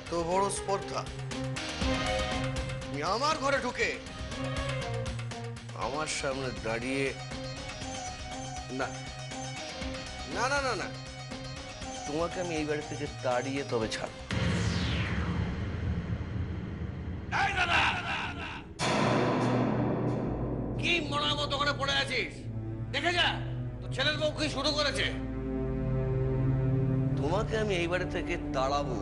এত বড় স্পর্ধা, তুমি আমার ঘরে ঢুকে আমার সামনে দাঁড়িয়ে, না না না না না, তোমাকে আমি এই বাড়ি থেকে দাঁড়িয়ে তবে ছাড়ব। কি মরার মতো ওখানে পড়ে আছিস? দেখে যা, তোর ছেলের বউ কি শুরু করেছে। তোমাকে আমি এই বাড়ি থেকে তাড়াবো,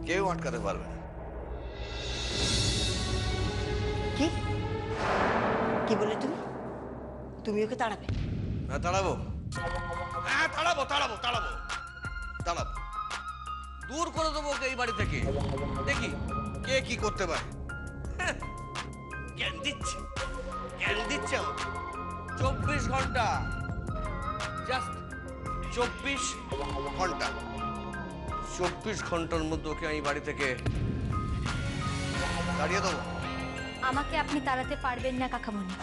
কেউ আটকাতে পারবে না। কি কি বলে তুমি? তুমি ওকে তাড়াবে? না, তাড়াবো। হ্যাঁ, তাড়াবো তাড়াবো তাড়াবো তাড়াবো, দূর করে দেবো ওকে এই বাড়ি থেকে। দেখি কে কি করতে পারে। জ্ঞান দিচ্ছে, জ্ঞান দিচ্ছে আমাকে। 24 ঘন্টা, জাস্ট 24 ঘন্টা, 24 ঘন্টার মধ্যে ওকে আমি বাড়ি থেকে তাড়িয়ে দেবো। আমাকে আপনি তাড়াতে পারবেন না কাকামণি।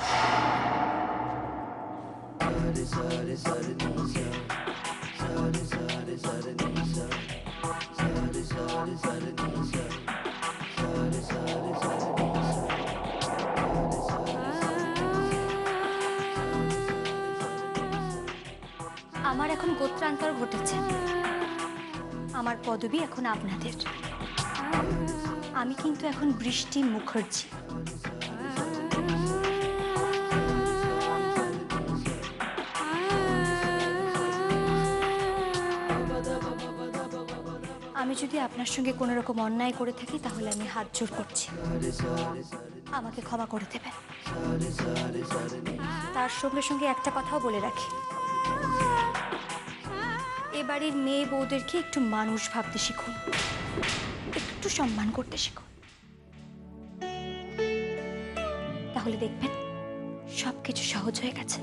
আমার এখন গোত্রান্তর ঘটেছে, আমার পদবি এখন আপনাদের। আমি কিন্তু এখন বৃষ্টি মুখার্জি। আমি যদি আপনার সঙ্গে কোনো রকম অন্যায় করে থাকি তাহলে আমি হাত জোড় করছি, আমাকে ক্ষমা করে দেবেন। তার সঙ্গে সঙ্গে একটা কথাও বলে রাখি, এ বাড়ির মেয়ে বউদেরকে একটু মানুষ ভাবতে শিখুন, একটু সম্মান করতে শিখুন, তাহলে দেখবেন সবকিছু সহজ হয়ে গেছে।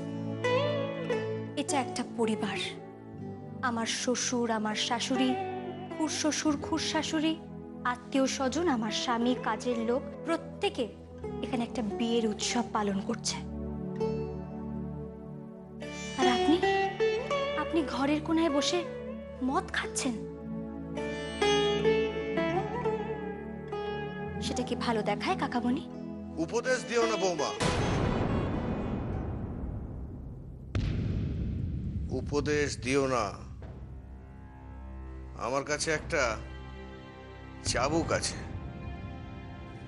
এটা একটা পরিবার, আমার শ্বশুর, আমার শাশুড়ি, খুড় শ্বশুর, খুড় শাশুড়ি, আত্মীয় স্বজন, আমার স্বামী, কাজের লোক, প্রত্যেকে এখানে একটা বিয়ের উৎসব পালন করছে। আর আপনি আপনি ঘরের কোনায় বসে মদ খাচ্ছেন, সেটা কি ভালো দেখায় কাকামণি? উপদেশ দিও না বৌমা, উপদেশ দিও না। আমার কাছে একটা চাবুক আছে,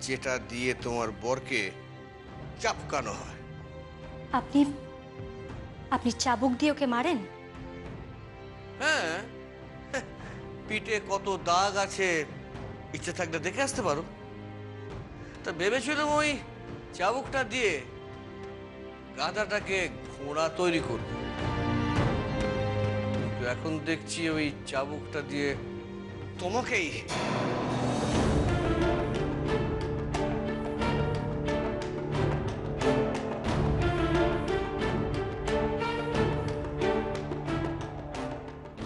যেটা দিয়ে তোমার বরকে চাপকানো হয়। আপনি আপনি চাবুক দিয়ে ওকে মারেন? হ্যাঁ, পিঠে কত দাগ আছে, ইচ্ছে থাকলে দেখে আসতে পারো। তা ভেবেছিলাম ওই চাবুকটা দিয়ে গাধাটাকে ঘোড়া তৈরি করব, কিন্তু এখন দেখছি ওই চাবুকটা দিয়ে তোমাকেই।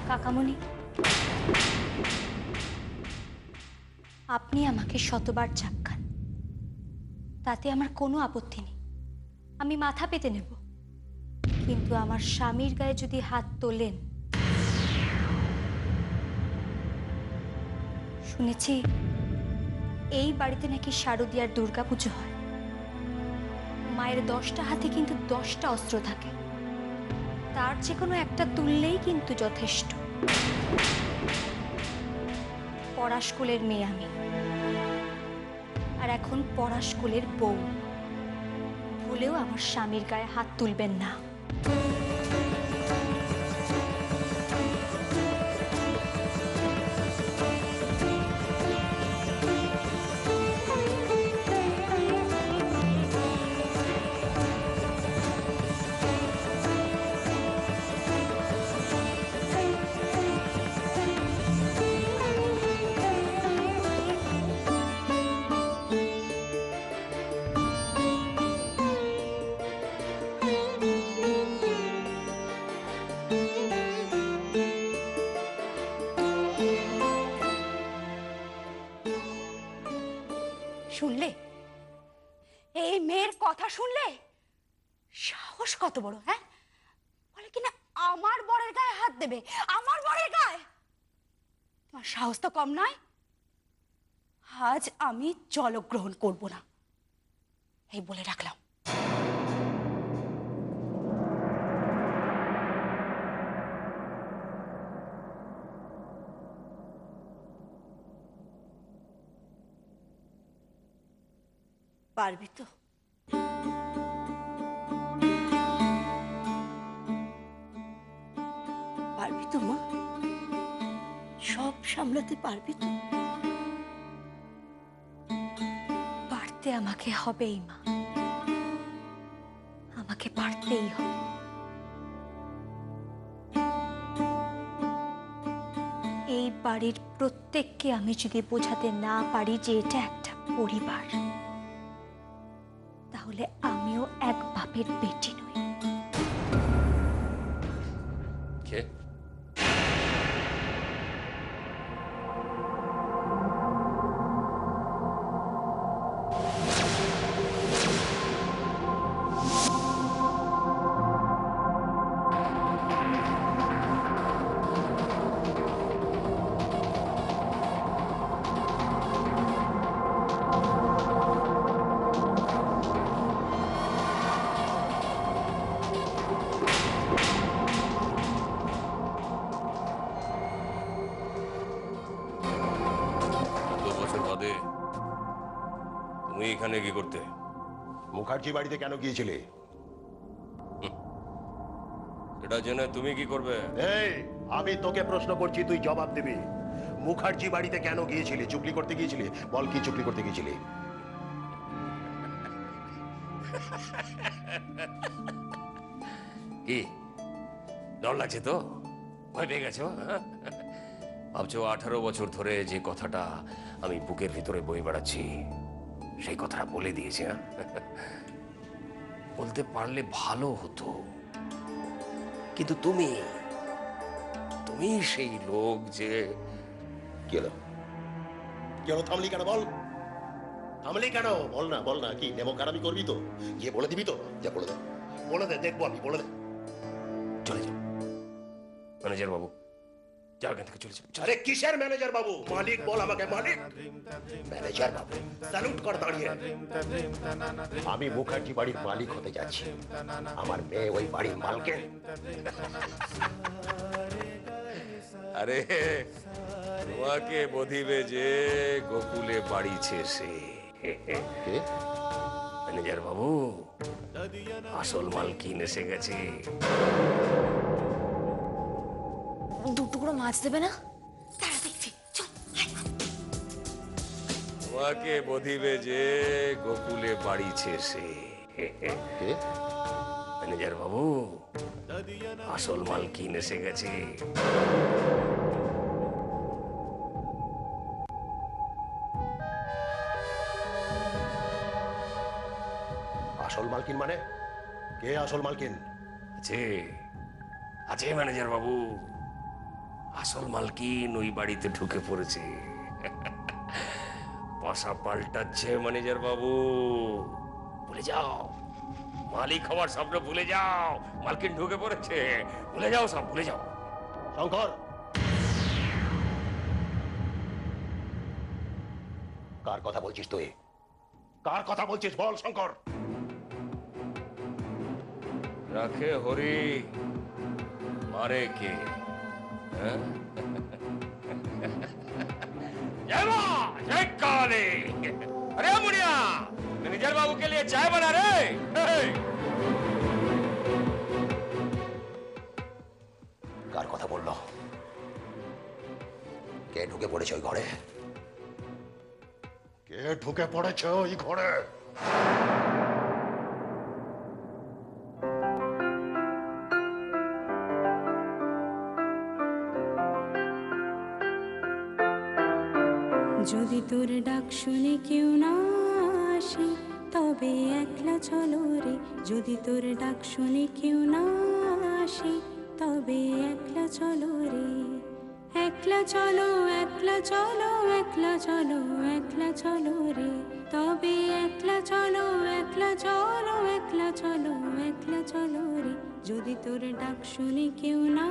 কাকামণি, আপনি আমাকে শতবার চাপকান, তাতে আমার কোনো আপত্তি নেই, আমি মাথা পেতে নেব, কিন্তু আমার স্বামীর গায়ে যদি হাত তোলেন, শুনেছি এই বাড়িতে নাকি শারদীয়ার দুর্গাপুজো হয়, মায়ের 10টা হাতে কিন্তু 10টা অস্ত্র থাকে, তার যে কোনো একটা তুললেই কিন্তু যথেষ্ট। পড়াশকুলের মেয়ে আমি, আর এখন পড়াশকুলের বউ, ভুলেও আমার স্বামীর গায়ে হাত তুলবেন না। শুনলে? এই মেয়ের কথা শুনলে? সাহস কত বড়, হ্যাঁ? বলে কিনা আমার বরের গায়ে হাত দেবে, আমার বরের গায়ে। তোমার সাহস তো কম নয়। আজ আমি জলগ্রহণ করব না, এই বলে রাখলাম। পারবি তো? পারবি তো মা? সব সামলাতে পারবি তো? পারতে আমাকে হবেই মা, আমাকে পারতেই হবে। এই বাড়ির প্রত্যেককে আমি যদি বোঝাতে না পারি যে এটা একটা পরিবার, তাহলে আমিও এক বাপের বেটি নই। কে? বছর বাদে তুমি এখানে কি করতে? মুখার্জি বাড়িতে কেন গিয়েছিলে? এটা জেনে তুমি কি করবে? এই, আমি তোকে প্রশ্ন করছি, তুই জবাব দিবি। মুখার্জি বাড়িতে কেন গিয়েছিলে? চুগলি করতে গিয়েছিলে? বল, কি চুগলি করতে গিয়েছিলে? কি ডর লাগছে তো? ভয় পেয়ে গেছো? ভাবছো 18 বছর ধরে যে কথাটা আমি বুকের ভিতরে বয়ে বেড়াচ্ছি সেই কথাটা বলে দিয়েছি? বলতে পারলে ভালো হতো, কিন্তু তুমি তুমি সেই লোক যে... কি হলো? কি হলো? থামলি কেন? বল, থামলি কেন? বল না, বল না। কি নেমো কারামি করবি তো? গিয়ে বলে দিবি তো? যা বলে দে, বলে দে, দেখবো আমি। বলে দে। চলে যাও ম্যানেজার বাবু, যাও এখান থেকে, চলে যাও। আরে কিসের ম্যানেজার বাবু? মালিক বল আমাকে, মালিক। ম্যানেজার বাবু স্যালুট কর দাঁড়িয়ে। আমি মুখার্জি বাড়ির মালিক হতে যাচ্ছি, আমার মেয়ে ওই বাড়ির মালকিন। আরে তোমাকে বধিবে যে গোকুলে বাড়িছে সে। ম্যানেজার বাবু, আসল মালকিন এসে গেছে। দুটুকরো মাছ দেবে না? তারা দেখছি, চল। তোমাকে বধিবে যে গোকুলে বাড়িছে সে। ম্যানেজার বাবু, আসল মালকিন এসে গেছে। আসল মালকিন মানে? কে আসল মালকিন? আছে আছে ম্যানেজার বাবু, আসল মালকিন ওই বাড়িতে ঢুকে পড়েছে। পাশা পাল্টাচ্ছে ম্যানেজার বাবু। ভুলে যাও, মালিক হওয়ার স্বপ্ন ভুলে যাও। মালকিন ঢুকে পড়েছে, ভুলে যাও, সব ভুলে যাও। শঙ্কর, কার কথা বলছিস তুই? কার কথা বলছিস বল শঙ্কর। রাখে হরি, মারে কে? হ্যাঁ? जय मां, जय काली। अरे मुनिया, मैनेजर बाबू के लिए चाय बना रे। কার কথা বললো? কে ঢুকে পড়েছে ওই ঘরে? কে ঢুকে পড়েছে ওই ঘরে? যদি তোর ডাক শুনে কেউ না আসে তবে একলা চলো রে। যদি তোর ডাক শুনে কেউ না আসে তবে একলা চলো রে। একলা চলো, একলা চলো, একলা চলো, একলা চলো রে। তবে একলা চলো, একলা চলো, একলা চলো, একলা চলো রে। যদি তোর ডাক শুনে কেউ না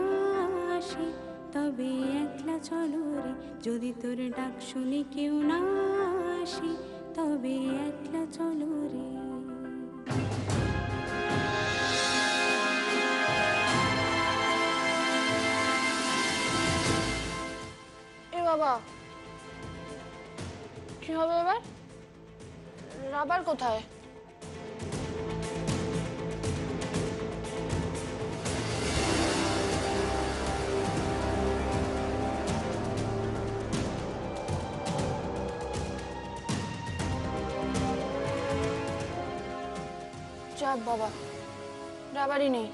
আসে তবে একলা চলো রে যদি তোর ডাক শুনে কেউ না আসে তবে একলা চলো রে। এ বাবা, কি হবে এবার? রাবার কোথায়? যাক বাবা, রাবারই নেই।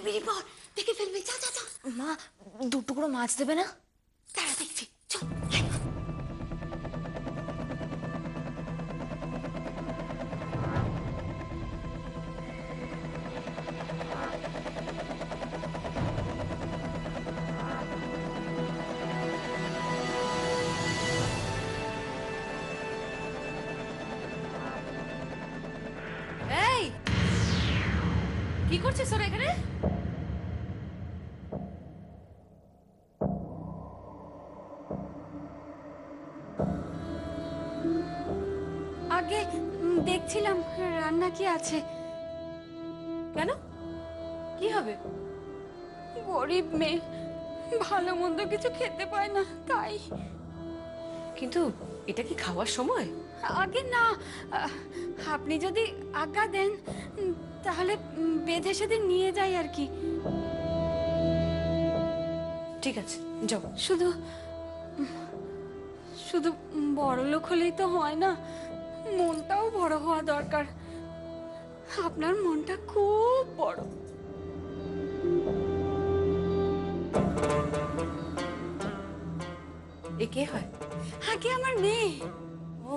বেরিয়ে পড়, দেখে ফেলবে। যা যা যা। মা, দু টুকরো মাছ দেবে না? তারা দেখছি, চল। এই, কি করছিস তোরা এখানে? আগে দেখছিলাম রান্না কি আছে। কেন, কি হবে? গরিব মেয়ে, ভালো মন্দ কিছু খেতে পায় না, তাই। কিন্তু এটা কি খাওয়ার সময়? আগে না, আপনি যদি আজ্ঞা দেন তাহলে বেঁধে সেদিন নিয়ে যাই আর কি। ঠিক আছে, যাও। শুধু শুধু বড় লোক হলেই তো হয় না, মনটাও বড় হওয়া দরকার। আপনার মনটা খুব বড়। এ কে হয়? আগে আমার মেয়ে ও,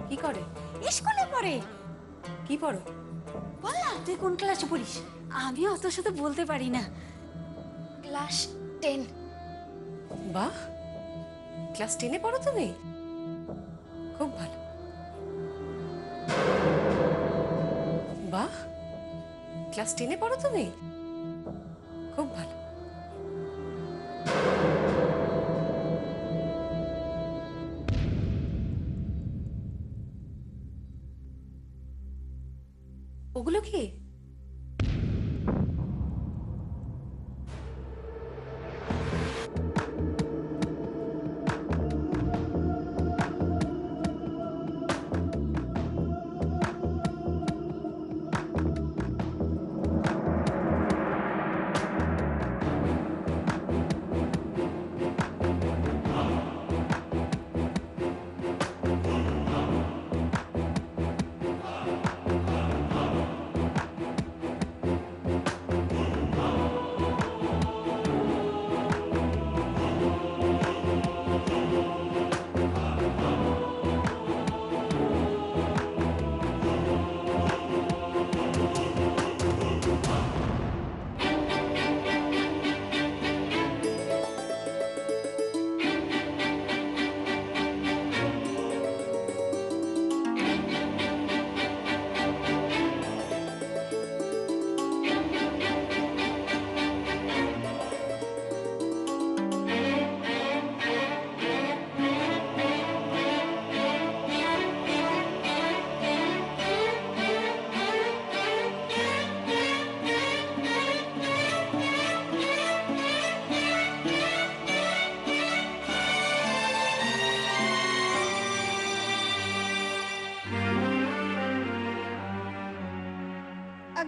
কি করে? স্কুলে পড়ে। কি পড়ো? বল না, তুই কোন ক্লাসে পড়িস? আমি অত সাথে বলতে পারি না। ক্লাস 10। বাহ, ক্লাস 10-এ পড়ো তুমি? খুব ভালো। বাহ, ক্লাস 10-এ পড়ো তুমি? খুব ভালো। ওগুলো কি?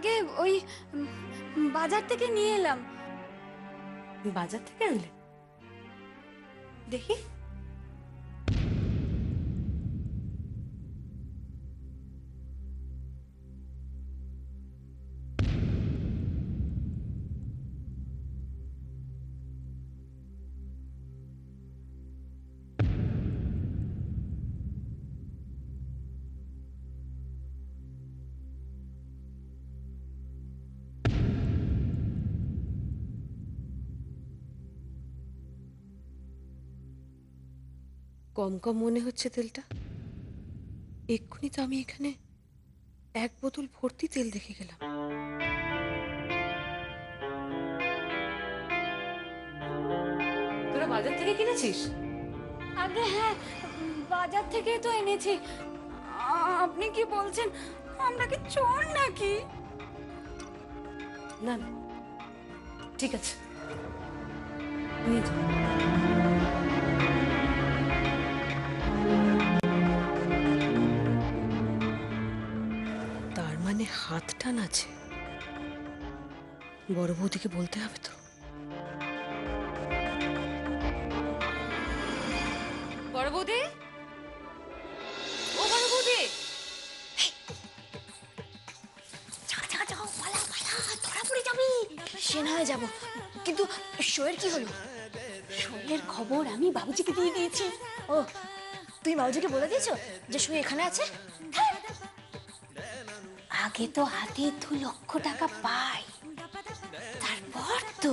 আগে ওই বাজার থেকে নিয়ে এলাম। বাজার থেকে আনলে? দেখি। কম কম মনে হচ্ছে তেলটা। এক্ষুনি তো আমি এখানে এক বোতল ভর্তি তেল দেখে গেলাম। তোরা বাজার থেকে কিনেছিস? আগে হ্যাঁ, বাজার থেকেই তো এনেছি। আপনি কি বলছেন, আমরা কি চোর নাকি? না না, ঠিক আছে, নিয়ে যা। তার মানে হাত টান আছে। বড় বৌদিকে বলতে হবে তো। বড় বৌদি, ও বড় বৌদি, সে না হয়ে যাব, কিন্তু শোয়ের কি হলো? শোয়ের খবর আমি বাবুজিকে দিয়ে দিয়েছি। ও, তুই বাবুজিকে বলে দিয়েছো যে শোয়ে এখানে আছে? আগে তো হাতে 2 লক্ষ টাকা পাই, তারপর তো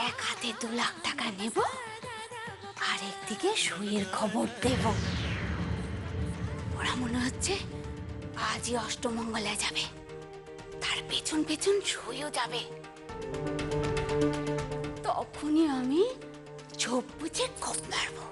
এক হাতে 2 লাখ টাকা নেব, আর একদিকে শোয়ের খবর দেব। ওরা মনে হচ্ছে আজই অষ্টমঙ্গলায় যাবে, তার পেছন পেছন শুয়েও যাবে। তখনই আমি ঝোপ বুঝে খপ মারবো।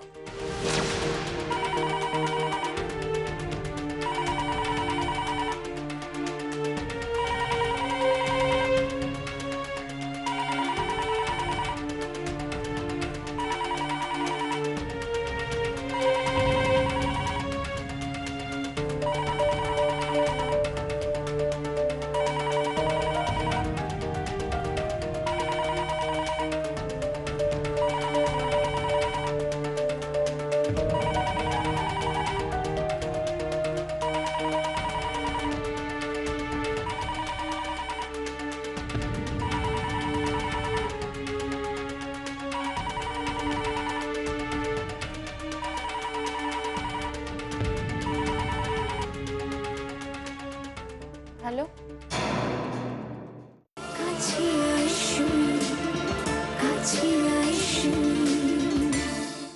হ্যালো